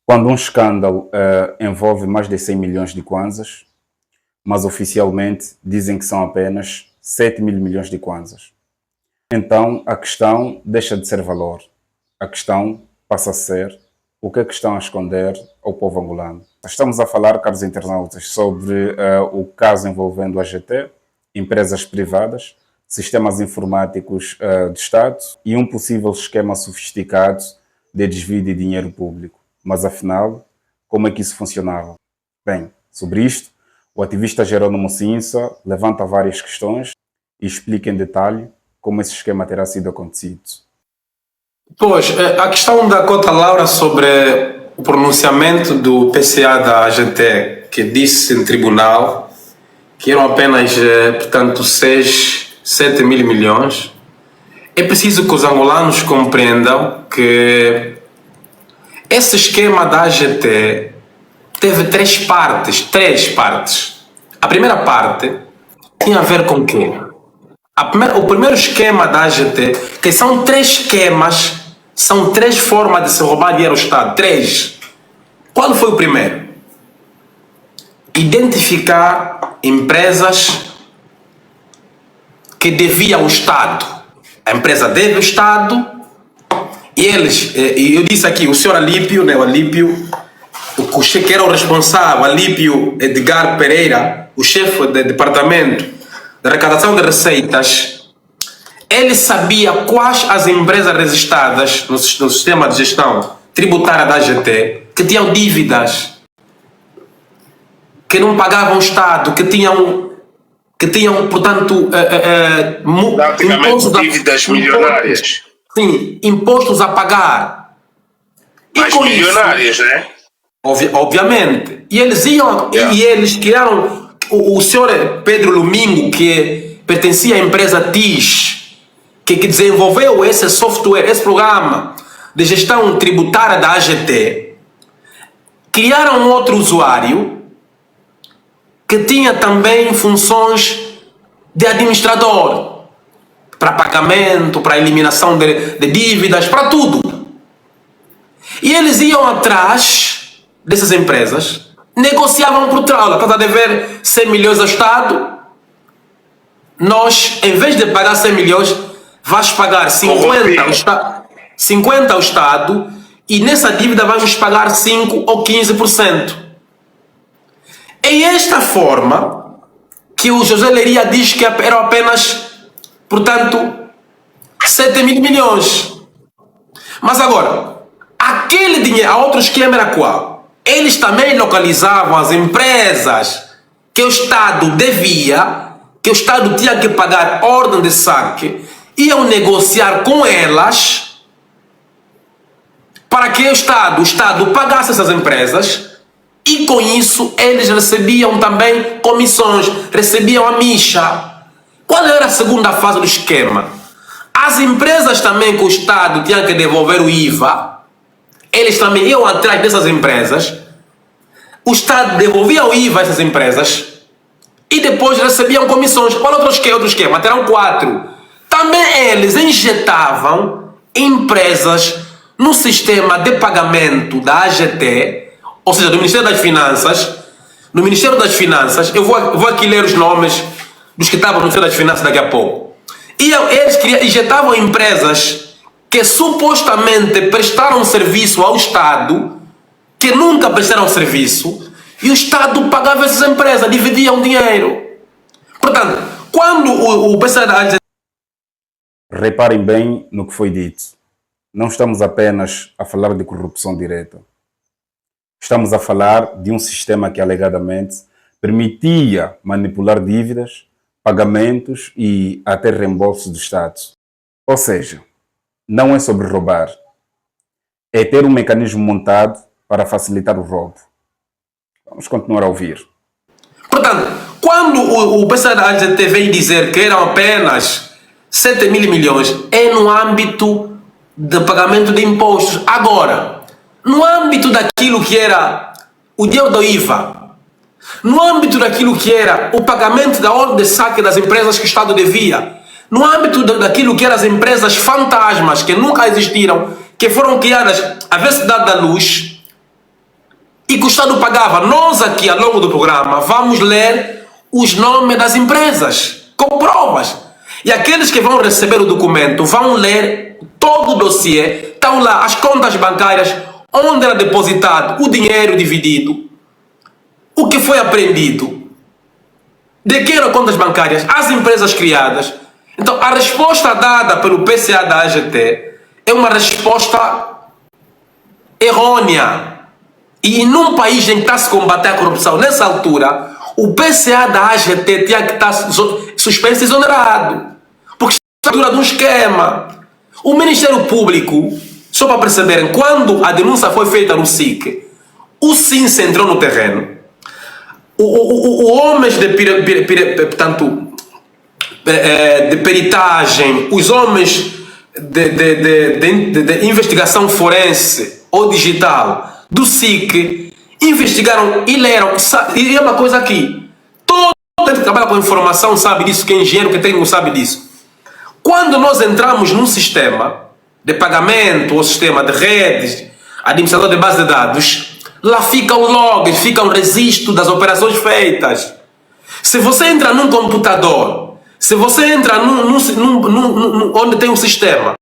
Quando um escândalo envolve mais de 100 milhões de kwanzas, mas oficialmente dizem que são apenas 7 mil milhões de kwanzas. Então a questão deixa de ser valor. A questão passa a ser o que é que estão a esconder ao povo angolano. Estamos a falar, caros internautas, sobre o caso envolvendo a AGT, empresas privadas, sistemas informáticos de Estado e um possível esquema sofisticado de desvio de dinheiro público. Mas afinal, como é que isso funcionava? Bem, sobre isto, o ativista Jerônimo Cinsa levanta várias questões e explica em detalhe como esse esquema terá sido acontecido. Pois, a questão da Cota Laura sobre o pronunciamento do PCA da AGT, que disse em tribunal que eram apenas, portanto, 7 mil milhões, é preciso que os angolanos compreendam que esse esquema da AGT teve três partes. A primeira parte tinha a ver com o quê? O primeiro esquema da AGT, que são três esquemas, são três formas de se roubar dinheiro ao Estado. Três. Qual foi o primeiro? Identificar empresas que deviam ao Estado. A empresa deve ao Estado e eles, eu disse aqui, o senhor Alípio, né, o Alípio, que era o responsável, Alípio Edgar Pereira, o chefe do departamento de arrecadação de receitas, ele sabia quais as empresas registradas no sistema de gestão tributária da AGT que tinham dívidas, que não pagavam o Estado, que tinham portanto, dívidas milionárias. Sim, impostos a pagar. Mas milionárias, né? Obviamente. E eles iam, e eles criaram o senhor Pedro Lumingo, que pertencia à empresa TIS, que desenvolveu esse software, esse programa de gestão tributária da AGT, criaram um outro usuário que tinha também funções de administrador, para pagamento, para eliminação de dívidas, para tudo. E eles iam atrás dessas empresas, negociavam por trás. Estás a dever 100 milhões ao Estado, nós, em vez de pagar 100 milhões, vais pagar 50 ao Estado e nessa dívida vamos pagar 5 ou 15%. É esta forma que o José Leiria diz que eram apenas, portanto, 7 mil milhões. Mas agora, aquele dinheiro, a outro esquema era qual? Eles também localizavam as empresas que o Estado devia, que o Estado tinha que pagar ordem de saque, iam negociar com elas para que o Estado pagasse essas empresas e com isso eles recebiam também comissões, recebiam a micha. Qual era a segunda fase do esquema? As empresas também que o Estado tinha que devolver o IVA, eles também iam atrás dessas empresas, o Estado devolvia o IVA a essas empresas e depois recebiam comissões. Qual outro esquema? Terão 4. Também eles injetavam empresas no sistema de pagamento da AGT, ou seja, do Ministério das Finanças. No Ministério das Finanças, eu vou aqui ler os nomes dos que estavam no Ministério das Finanças daqui a pouco. E eles injetavam empresas que supostamente prestaram serviço ao Estado, que nunca prestaram serviço, e o Estado pagava essas empresas, dividiam dinheiro. Portanto, quando o PCA da AGT... Reparem bem no que foi dito. Não estamos apenas a falar de corrupção direta. Estamos a falar de um sistema que alegadamente permitia manipular dívidas, pagamentos e até reembolsos do Estado. Ou seja, não é sobre roubar, é ter um mecanismo montado para facilitar o roubo. Vamos continuar a ouvir. Portanto, quando o PCA da AGT veio dizer que eram apenas 7 mil milhões, é no âmbito de pagamento de impostos. Agora, no âmbito daquilo que era o dinheiro do IVA, no âmbito daquilo que era o pagamento da ordem de saque das empresas que o Estado devia, no âmbito daquilo que eram as empresas fantasmas que nunca existiram, que foram criadas à velocidade da luz, e que o Estado pagava. Nós aqui, ao longo do programa, vamos ler os nomes das empresas, com provas. E aqueles que vão receber o documento vão ler todo o dossiê, estão lá as contas bancárias, onde era depositado o dinheiro dividido, o que foi apreendido, de que eram contas bancárias, as empresas criadas. Então, a resposta dada pelo PCA da AGT é uma resposta errônea. E num país em que está a se combater a corrupção, nessa altura, o PCA da AGT tinha que estar suspenso e exonerado. Porque está na altura de um esquema. O Ministério Público, só para perceberem, quando a denúncia foi feita no SIC, o SINSE entrou no terreno. Homens de peritagem, os homens de investigação forense ou digital do SIC investigaram e leram. E é uma coisa aqui: todo mundo que trabalha com informação sabe disso, que é engenheiro, que técnico sabe disso. Quando nós entramos num sistema de pagamento ou sistema de redes, administrador de base de dados, lá ficam logs, fica um registro das operações feitas. Se você entra num computador, se você entra onde tem um sistema,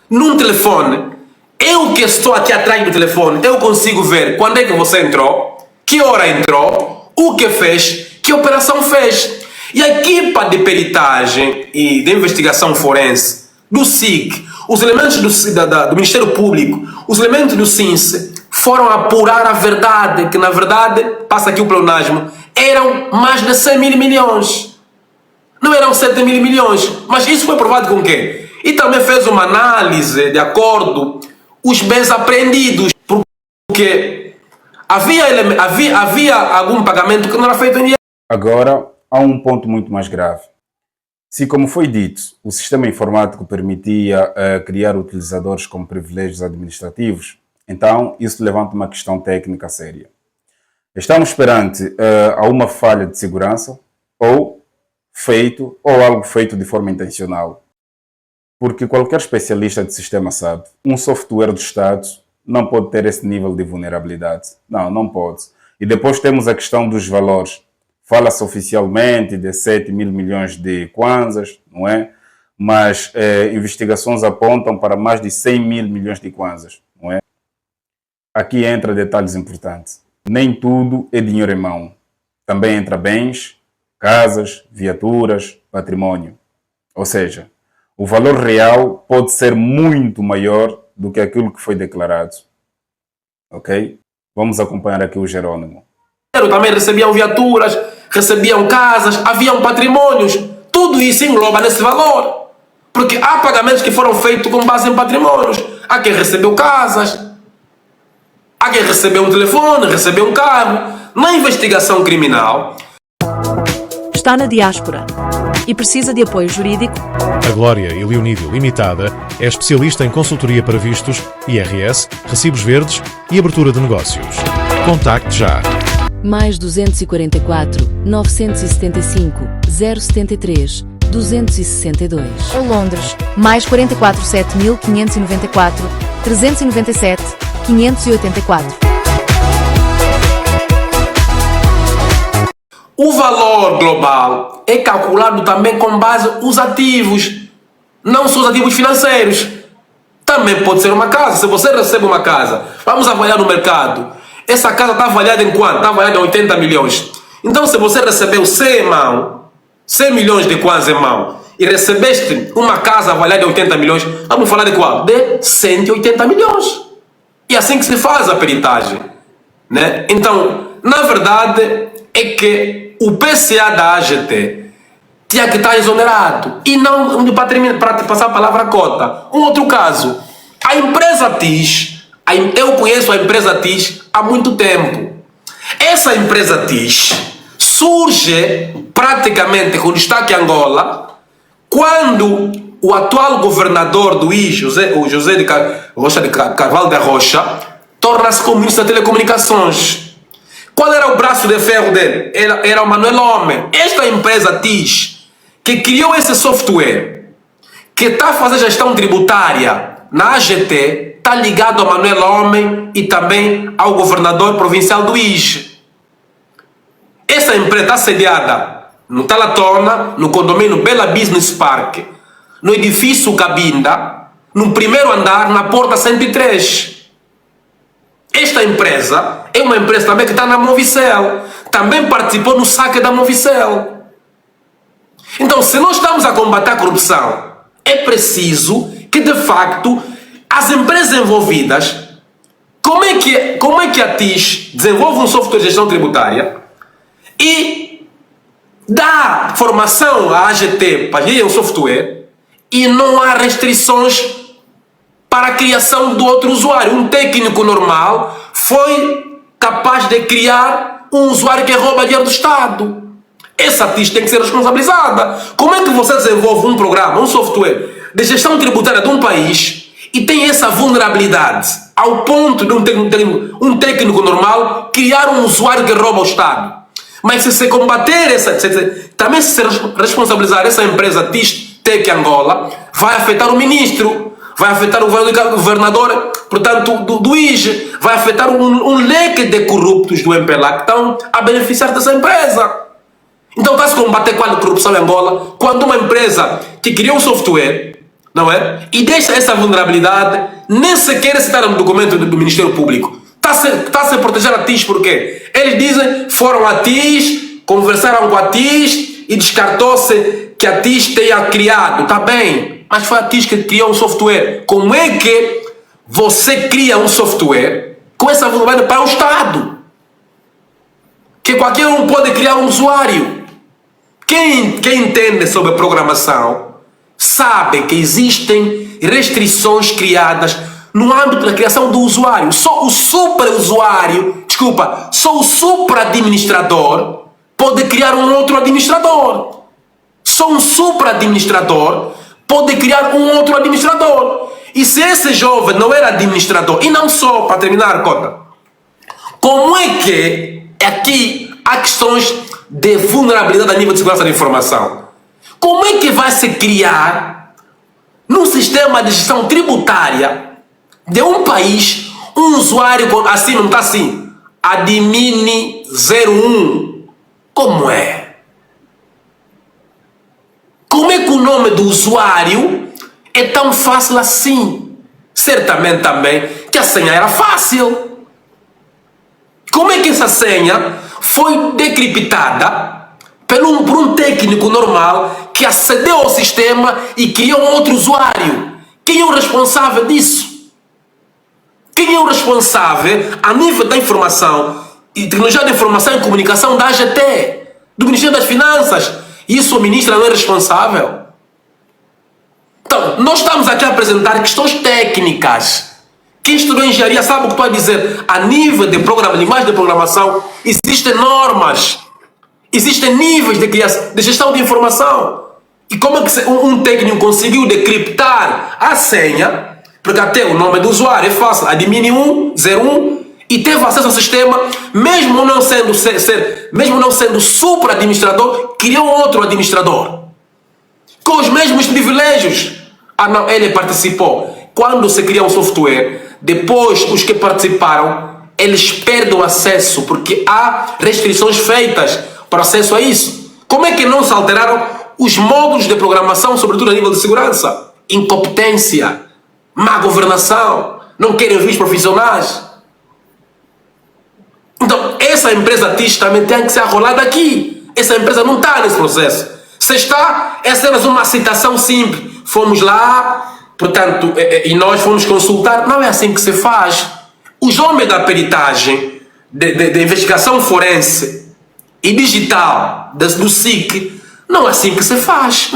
num telefone, eu que estou aqui atrás do telefone, eu consigo ver quando é que você entrou, que hora entrou, o que fez, que operação fez. E a equipa de peritagem e de investigação forense do SIC, os elementos do Ministério Público, os elementos do SINSE, foram apurar a verdade, que na verdade, passa aqui o pleonasmo, eram mais de 100 mil milhões. Não eram 7 mil milhões. Mas isso foi provado com quê? E também fez uma análise de acordo os bens apreendidos, porque havia algum pagamento que não era feito em dinheiro. Agora, há um ponto muito mais grave. Se, como foi dito, o sistema informático permitia criar utilizadores com privilégios administrativos, então isso levanta uma questão técnica séria. Estamos perante a uma falha de segurança ou algo feito de forma intencional. Porque qualquer especialista de sistema sabe, um software do Estado não pode ter esse nível de vulnerabilidade. Não pode. E depois temos a questão dos valores. Fala-se oficialmente de 7 mil milhões de kwanzas, não é? Mas investigações apontam para mais de 100 mil milhões de kwanzas, não é? Aqui entra detalhes importantes. Nem tudo é dinheiro em mão. Também entra bens, casas, viaturas, patrimônio. Ou seja, o valor real pode ser muito maior do que aquilo que foi declarado. Ok? Vamos acompanhar aqui o Jerônimo. Também recebiam viaturas, recebiam casas, haviam patrimônios. Tudo isso engloba nesse valor. Porque há pagamentos que foram feitos com base em patrimônios. Há quem recebeu casas, há quem recebeu um telefone, recebeu um carro. Na investigação criminal... Está na diáspora e precisa de apoio jurídico? A Glória e Leonídio Limitada é especialista em consultoria para vistos, IRS, recibos verdes e abertura de negócios. Contacte já. Mais 244 975 073 262. Ou Londres, mais 44 7594 397 584. O valor global é calculado também com base nos ativos, não só os ativos financeiros. Também pode ser uma casa. Se você recebe uma casa, vamos avaliar no mercado. Essa casa está avaliada em quanto? Está avaliada em 80 milhões. Então, se você recebeu 100 milhões de kwanza em mão, e recebeste uma casa avaliada em 80 milhões, vamos falar de qual? De 180 milhões. E assim que se faz a peritagem, né? Então, na verdade, é que o PCA da AGT tinha que estar exonerado. E não, para passar a palavra cota. Um outro caso, a empresa TIS, eu conheço a empresa TIS há muito tempo. Essa empresa TIS surge praticamente com destaque em Angola, quando o atual governador do I, o José de Carvalho da Rocha, torna-se como ministro das Telecomunicações. Qual era o braço de ferro dele? Era o Manuel Homem. Esta empresa TIS, que criou esse software, que está a fazer gestão tributária na AGT, está ligado a Manuel Homem e também ao governador provincial do IJ. Essa empresa está sediada no Talatona, no condomínio Bela Business Park, no edifício Cabinda, no primeiro andar, na porta 103. Esta empresa é uma empresa também que está na Movicel, também participou no saque da Movicel. Então, se nós estamos a combater a corrupção, é preciso que, de facto, as empresas envolvidas, como é que a TIS desenvolve um software de gestão tributária e dá formação à AGT para gerir um software e não há restrições para a criação do outro usuário? Um técnico normal foi capaz de criar um usuário que rouba dinheiro do Estado. Essa TIS tem que ser responsabilizada. Como é que você desenvolve um programa, um software de gestão tributária de um país e tem essa vulnerabilidade ao ponto de um técnico normal criar um usuário que rouba o Estado? Mas se combater também se responsabilizar essa empresa TIS Tech Angola, vai afetar o ministro, vai afetar o governador, portanto, do IJ, vai afetar um leque de corruptos do MPLA que estão a beneficiar dessa empresa. Então está-se combater qual a corrupção em Angola quando uma empresa que criou um software, não é? E deixa essa vulnerabilidade, nem sequer citar no documento do Ministério Público. Está-se a proteger a TIS porque eles dizem foram a TIS, conversaram com a TIS e descartou-se que a TIS tenha criado. Está bem, mas foi a TIS que criou um software. Como é que você cria um software com essa vulnerabilidade para o Estado? Que qualquer um pode criar um usuário. Quem entende sobre programação sabe que existem restrições criadas no âmbito da criação do usuário. Só o supra-administrador pode criar um outro administrador. Só um supra-administrador pode criar um outro administrador. E se esse jovem não era administrador, e não só, para terminar, Cota, como é que aqui há questões de vulnerabilidade a nível de segurança da informação? Como é que vai se criar num sistema de gestão tributária de um país um usuário assim, não está assim, admin 01? Como é? Como é que o nome do usuário é tão fácil assim? Certamente também que a senha era fácil. Como é que essa senha foi decriptada por um técnico normal que acedeu ao sistema e criou um outro usuário? Quem é o responsável disso? Quem é o responsável a nível da informação e tecnologia da informação e comunicação da AGT, do Ministério das Finanças? Isso o ministro não é responsável? Então, nós estamos aqui a apresentar questões técnicas. Quem estudou engenharia sabe o que estou a dizer. A nível de linguagem de programação, existem normas, existem níveis de gestão de informação. E como é que um técnico conseguiu decriptar a senha, porque até o nome do usuário é fácil, admin 01, e teve acesso ao sistema, mesmo não sendo supra-administrador, criou outro administrador com os mesmos privilégios. Ah não, ele participou. Quando se cria um software, depois os que participaram, eles perdem o acesso, porque há restrições feitas para acesso a isso. Como é que não se alteraram os módulos de programação, sobretudo a nível de segurança? Incompetência, má governação, não querem ouvir os profissionais. Então, essa empresa TIS também tem que ser arrolada aqui. Essa empresa não está nesse processo. Se está, essa é uma citação simples. Fomos lá, portanto, e nós fomos consultar. Não é assim que se faz. Os homens da peritagem, de investigação forense e digital do SIC, não é assim que se faz.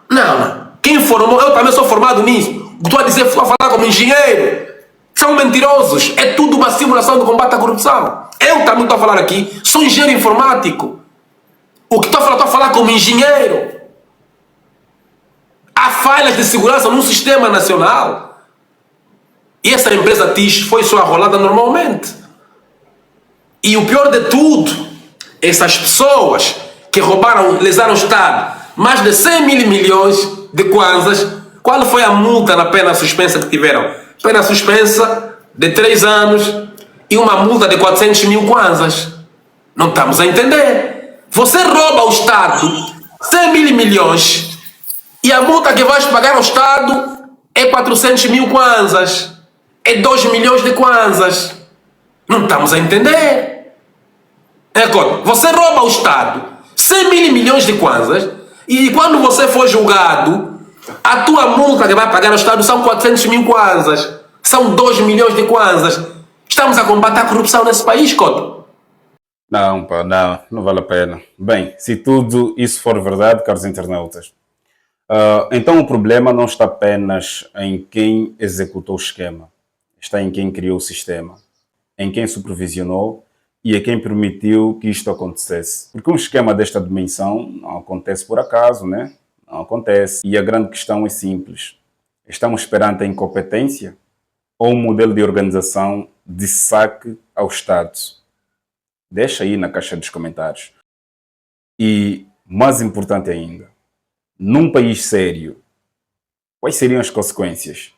Não. Quem formou, eu também sou formado nisso. Estou a dizer, vou falar como engenheiro. São mentirosos. É tudo uma simulação de combate à corrupção. Eu também estou a falar aqui, sou engenheiro informático. O que estou a falar como engenheiro. Há falhas de segurança num sistema nacional. E essa empresa TIS foi só arrolada normalmente. E o pior de tudo, essas pessoas que lesaram o Estado mais de 100 mil milhões de kwanzas, qual foi a multa na pena suspensa que tiveram? pena suspensa de 3 anos e uma multa de 400 mil kwanzas. Não estamos a entender. Você rouba ao Estado 100 mil milhões e a multa que vais pagar ao Estado é 400 mil kwanzas. É 2 milhões de kwanzas. Não estamos a entender. Você rouba ao Estado 100 mil milhões de kwanzas e quando você for julgado, a tua multa que vai pagar ao Estado são 400 mil kwanzas. São 2 milhões de kwanzas. Estamos a combater a corrupção nesse país, Couto? Não, pá, não vale a pena. Bem, se tudo isso for verdade, caros internautas, então o problema não está apenas em quem executou o esquema. Está em quem criou o sistema, em quem supervisionou e em quem permitiu que isto acontecesse. Porque um esquema desta dimensão não acontece por acaso, né? Não acontece. E a grande questão é simples. Estamos perante a incompetência ou um modelo de organização de saque ao Estado? Deixa aí na caixa dos comentários. E, mais importante ainda, num país sério, quais seriam as consequências?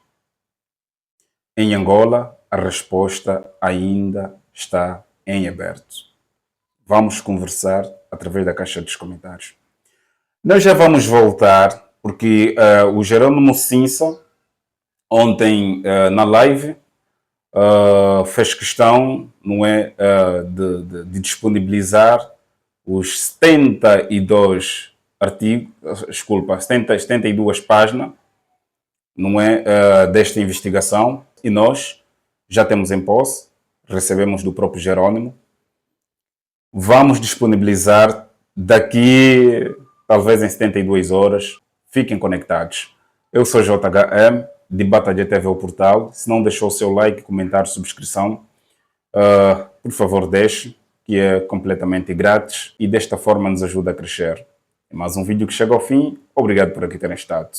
Em Angola, a resposta ainda está em aberto. Vamos conversar através da caixa dos comentários. Nós já vamos voltar, porque o Jerônimo Sinsa, ontem na live, fez questão, não é, de disponibilizar os 72 artigos, 72 páginas, não é, desta investigação, e nós já temos em posse, recebemos do próprio Jerônimo. Vamos disponibilizar daqui, talvez em 72 horas. Fiquem conectados. Eu sou JHM, de Batalha TV o portal. Se não deixou o seu like, comentário, subscrição, por favor deixe, que é completamente grátis e desta forma nos ajuda a crescer. Mais um vídeo que chega ao fim. Obrigado por aqui terem estado.